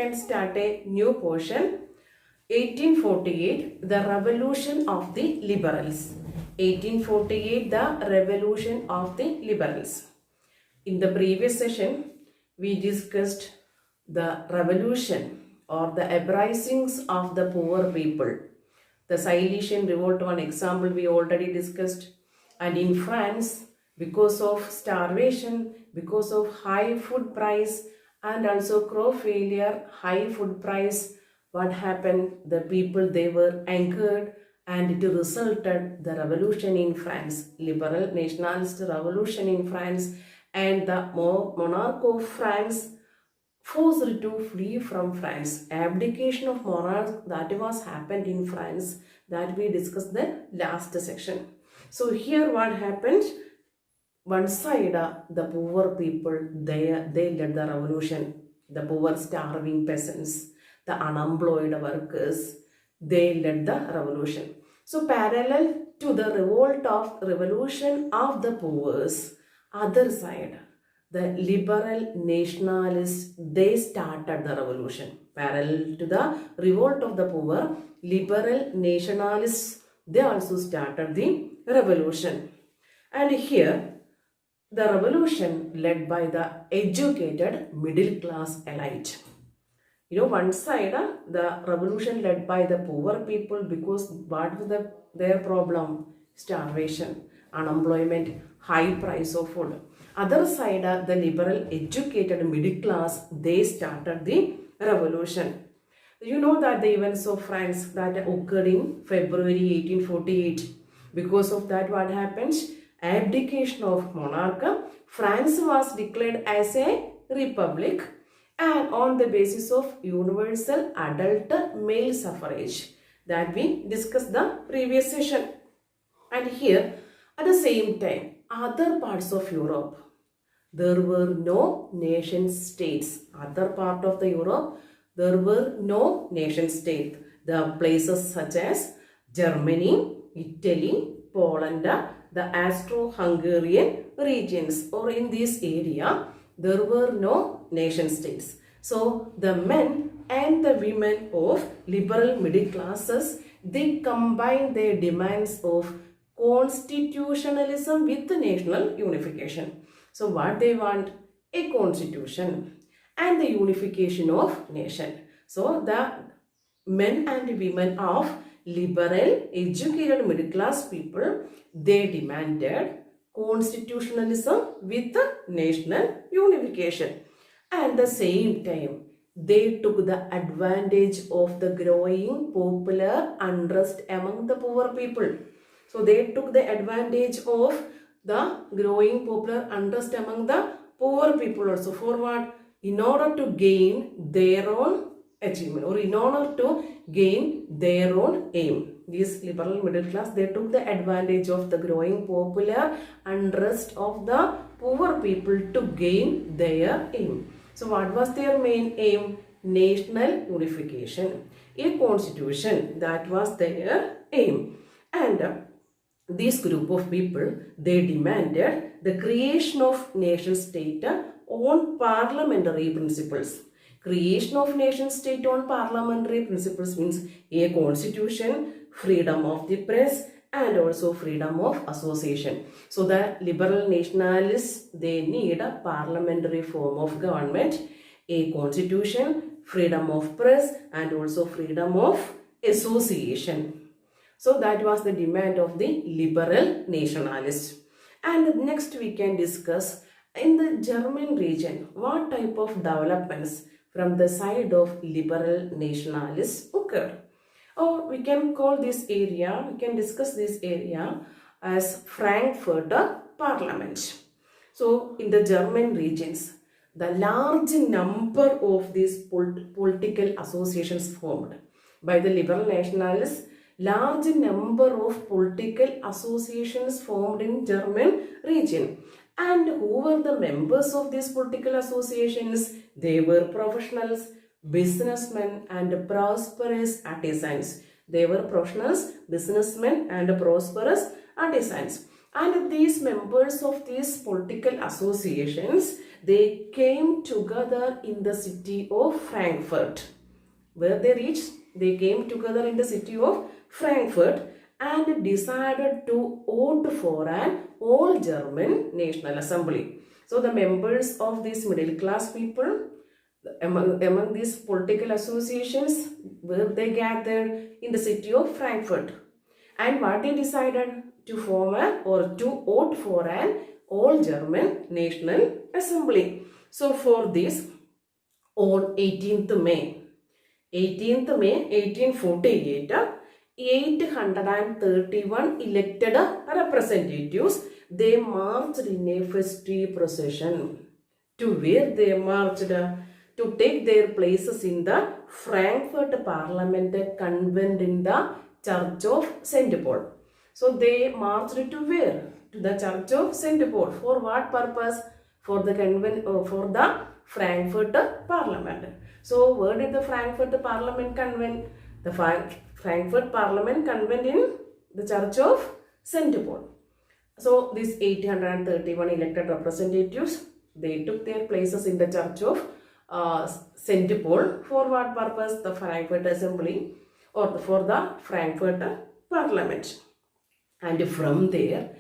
can start a new portion. 1848, the revolution of the liberals. 1848, the revolution of the liberals. In the previous session, we discussed the revolution or the uprisings of the poor people. The Silesian revolt, one example we already discussed. And in France, because of starvation, because of high food price and also crop failure, high food price, what happened? The people, they were angered and it resulted the revolution in France, liberal nationalist revolution in France, and the monarch of France forced to flee from France. Abdication of monarch, that was happened in France, that we discussed the last section. So here what happened? One side, the poor people, they led the revolution. The poor starving peasants, the unemployed workers, they led the revolution. So parallel to the revolution of the poor, other side, the liberal nationalists, they started the revolution. Parallel to the revolt of the poor, liberal nationalists, they also started the revolution. And here, the revolution led by the educated middle class elite. One side, the revolution led by the poor people, because what was their problem? Starvation, unemployment, high price of food. Other side, the liberal educated middle class, they started the revolution. You know that the events of France that occurred in February 1848. Because of that, what happened? Abdication of monarch. France was declared as a republic, and on the basis of universal adult male suffrage, that we discussed the previous session. And here, at the same time, other parts of Europe, there were no nation states. Other part of the Europe, there were no nation states. The places such as Germany, Italy, Poland, the Austro-Hungarian regions, or in this area, there were no nation states. So the men and the women of liberal middle classes, they combined their demands of constitutionalism with national unification. So what they want? A constitution and the unification of nation. So the men and women of liberal educated middle class people, they demanded constitutionalism with national unification. And at the same time, they took the advantage of the growing popular unrest among the poor people. So they took the advantage of the growing popular unrest among the poor people also. For what? In order to gain their own achievement, or in order to gain their own aim. These liberal middle class, they took the advantage of the growing popular unrest of the poor people to gain their aim. So what was their main aim? National unification, a constitution, that was their aim. And this group of people, they demanded the creation of nation state on parliamentary principles. Creation of nation state on parliamentary principles means a constitution, freedom of the press, and also freedom of association. So the liberal nationalists, they need a parliamentary form of government, a constitution, freedom of press, and also freedom of association. So that was the demand of the liberal nationalists. And next we can discuss in the German region, what type of developments from the side of liberal nationalists occurred. Or we can call this area, we can discuss this area as Frankfurt Parliament. So in the German regions, the large number of these political associations formed by the liberal nationalists, large number of political associations formed in German region. And who were the members of these political associations? They were professionals, businessmen, and prosperous artisans. They were professionals, businessmen, and prosperous artisans. And these members of these political associations, they came together in the city of Frankfurt. Where they reached, they came together in the city of Frankfurt and decided to vote for an all-German National Assembly. So the members of these middle class people, among these political associations, where they gathered in the city of Frankfurt. And what they decided? To form or to vote for an all-German National Assembly. So for this, on 18th May 1848, 831 elected representatives, they marched in a festive procession. To where they marched? To take their places in the Frankfurt Parliament convent in the Church of St. Paul. So they marched to where? To the Church of St. Paul. For what purpose? For the convent, for the Frankfurt Parliament. So where did the Frankfurt Parliament convent? The Frankfurt Parliament convent in the Church of St. Paul. So these 831 elected representatives, they took their places in the Church of St. Paul. For what purpose? The Frankfurt Assembly or for the Frankfurt Parliament. And from there,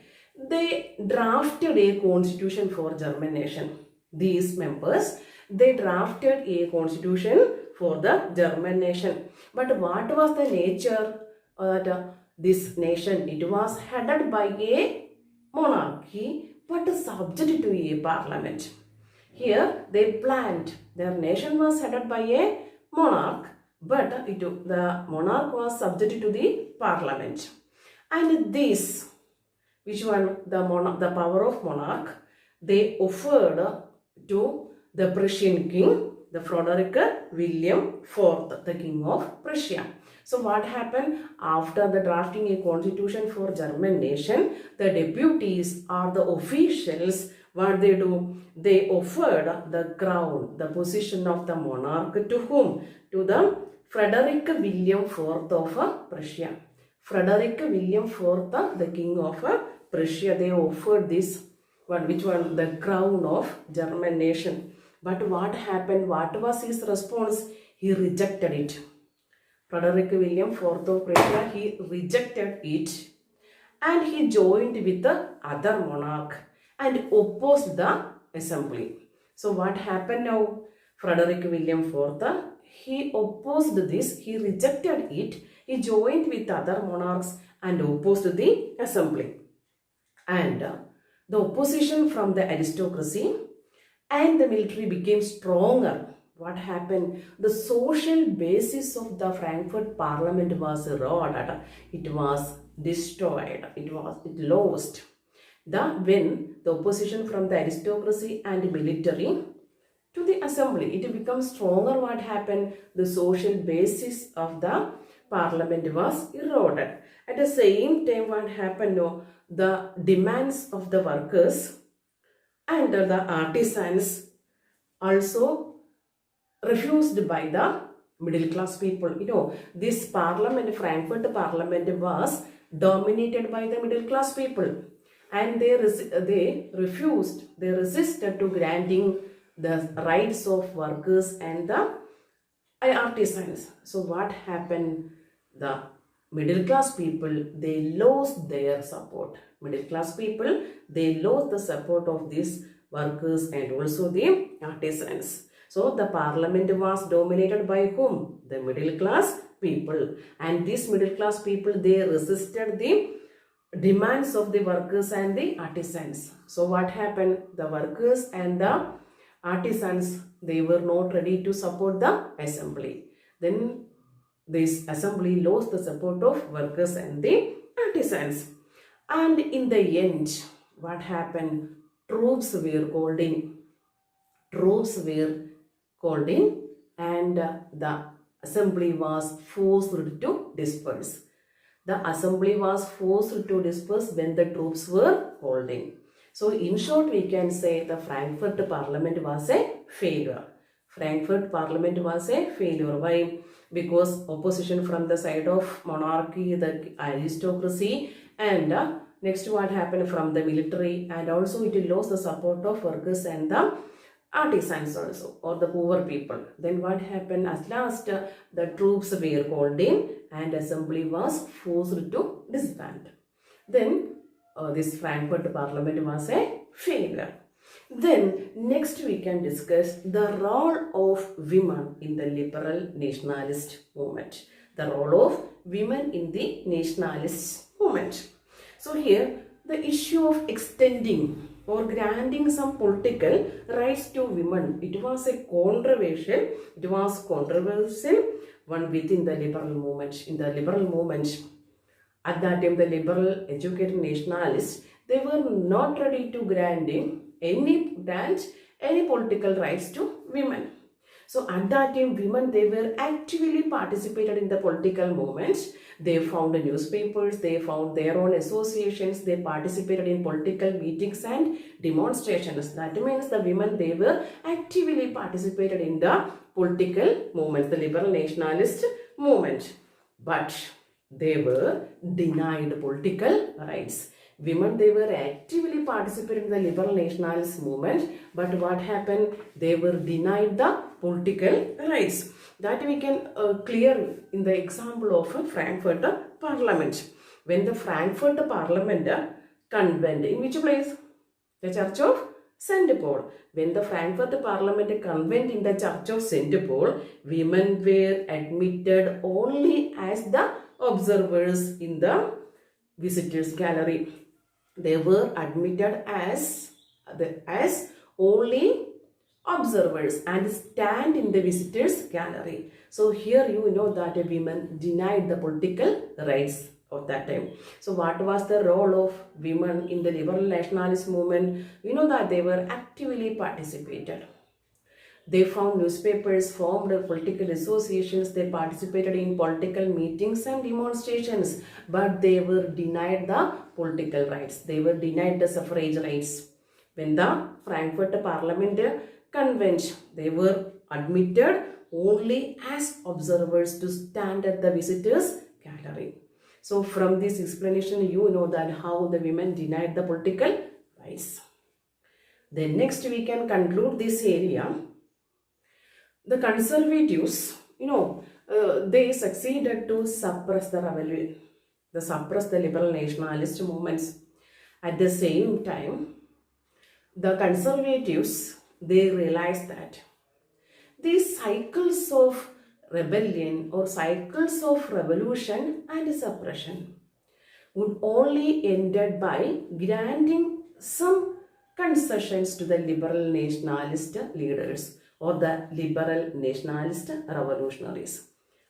they drafted a constitution for German nation. These members, they drafted a constitution for the German nation. But what was the nature of this nation? It was headed by a monarchy, but subject to a parliament. Here, they planned, their nation was headed by a monarch, but the monarch was subject to the parliament. And this, which one? The power of monarch, they offered to the Prussian king, the Frederick William IV, the king of Prussia. So what happened? After the drafting a constitution for German nation, the deputies or the officials, what they do? They offered the crown, the position of the monarch to whom? To the Frederick William IV of Prussia. Frederick William IV, the king of Prussia, they offered this one, which one? The crown of German nation. But what happened? What was his response? He rejected it. Frederick William IV of Prussia, he rejected it and he joined with the other monarch and opposed the assembly. So what happened now? Frederick William IV, he opposed this, he rejected it, he joined with other monarchs and opposed the assembly. And the opposition from the aristocracy and the military became stronger. What happened? The social basis of the Frankfurt Parliament was eroded. It was destroyed. It lost. When the opposition from the aristocracy and military to the assembly, it becomes stronger. What happened? The social basis of the parliament was eroded. At the same time, what happened? The demands of the workers and the artisans also refused by the middle class people. This parliament, Frankfurt Parliament, was dominated by the middle class people, and they resisted to granting the rights of workers and the artisans. So what happened? The middle class people, they lost their support. Middle class people, they lost the support of these workers and also the artisans. So the parliament was dominated by whom? The middle class people. And these middle class people, they resisted the demands of the workers and the artisans. So what happened? The workers and the artisans, they were not ready to support the assembly. Then this assembly lost the support of workers and the artisans. And in the end, what happened? Troops were called in. And the assembly was forced to disperse. The assembly was forced to disperse when the troops were called in. So in short, we can say the Frankfurt Parliament was a failure. Frankfurt Parliament was a failure. Why? Because opposition from the side of monarchy, the aristocracy, and next what happened from the military, and also it lost the support of workers and the artisans also, or the poor people. Then what happened? At last, the troops were called in and assembly was forced to disband. Then this Frankfurt Parliament was a failure. Then next we can discuss the role of women in the liberal nationalist movement. The role of women in the nationalist movement. So here the issue of extending or granting some political rights to women, it was a controversial, one within the liberal movement. In the liberal movement, at that time the liberal educated nationalists, they were not ready to grant any political rights to women. So at that time, women, they were actively participated in the political movements. They founded newspapers, they found their own associations, they participated in political meetings and demonstrations. That means the women, they were actively participated in the political movements, the liberal nationalist movement. But they were denied political rights. Women, they were actively participating in the liberal nationalist movement, but what happened? They were denied the political rights. That we can clear in the example of Frankfurt Parliament. When the Frankfurt Parliament convent, in which place? The Church of St. Paul. When the Frankfurt Parliament convent in the Church of St. Paul, women were admitted only as the observers in the visitors gallery. They were admitted as only observers and stand in the visitors gallery. So here you know that women denied the political rights of that time. So what was the role of women in the liberal nationalist movement? You know that they were actively participated. They found newspapers, formed political associations, they participated in political meetings and demonstrations, but they were denied the political rights. They were denied the suffrage rights. When the Frankfurt Parliament convent, they were admitted only as observers to stand at the visitors gallery. So from this explanation, you know that how the women denied the political rights. Then next we can conclude this area. The conservatives, they succeeded to suppress the rebellion, suppress the liberal nationalist movements. At the same time, the conservatives, they realized that these cycles of rebellion or cycles of revolution and suppression would only ended by granting some concessions to the liberal nationalist leaders or the liberal nationalist revolutionaries.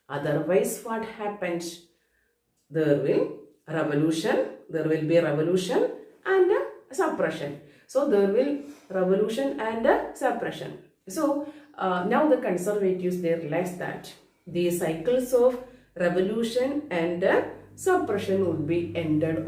Otherwise, what happens? There will be revolution and suppression. So there will revolution and suppression. So now the conservatives, they realize that these cycles of revolution and suppression would be ended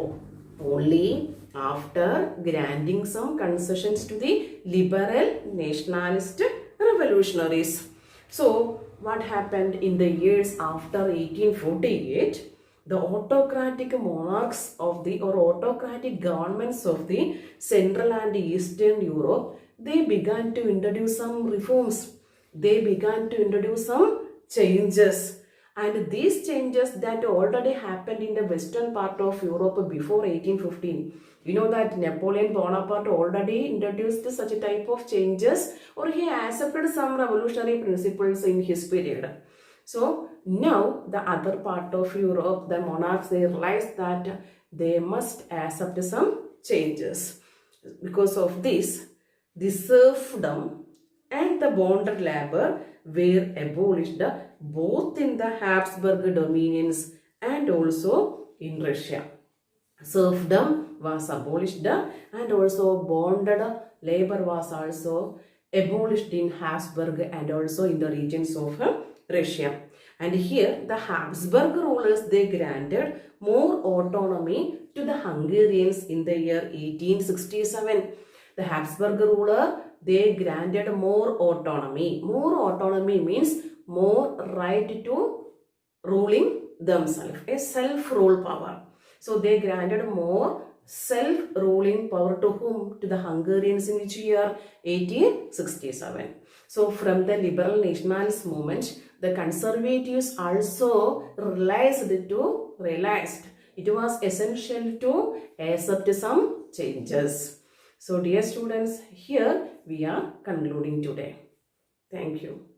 only after granting some concessions to the liberal nationalist revolutionaries. So what happened in the years after 1848? The autocratic monarchs of the autocratic governments of the Central and Eastern Europe, they began to introduce some reforms. They began to introduce some changes. And these changes that already happened in the western part of Europe before 1815. You know that Napoleon Bonaparte already introduced such a type of changes, or he accepted some revolutionary principles in his period. So now the other part of Europe, the monarchs, they realized that they must accept some changes. Because of this, the serfdom and the bonded labor were abolished both in the Habsburg dominions and also in Russia. Serfdom was abolished and also bonded labor was also abolished in Habsburg and also in the regions of Russia. And here the Habsburg rulers, they granted more autonomy to the Hungarians in the year 1867. The Habsburg ruler, they granted more autonomy. More autonomy means more right to ruling themselves, a self-rule power. So they granted more self-ruling power to whom? To the Hungarians in which year? 1867. So from the liberal nationalist movement, the conservatives also realized it was essential to accept some changes. So dear students, here we are concluding today. Thank you.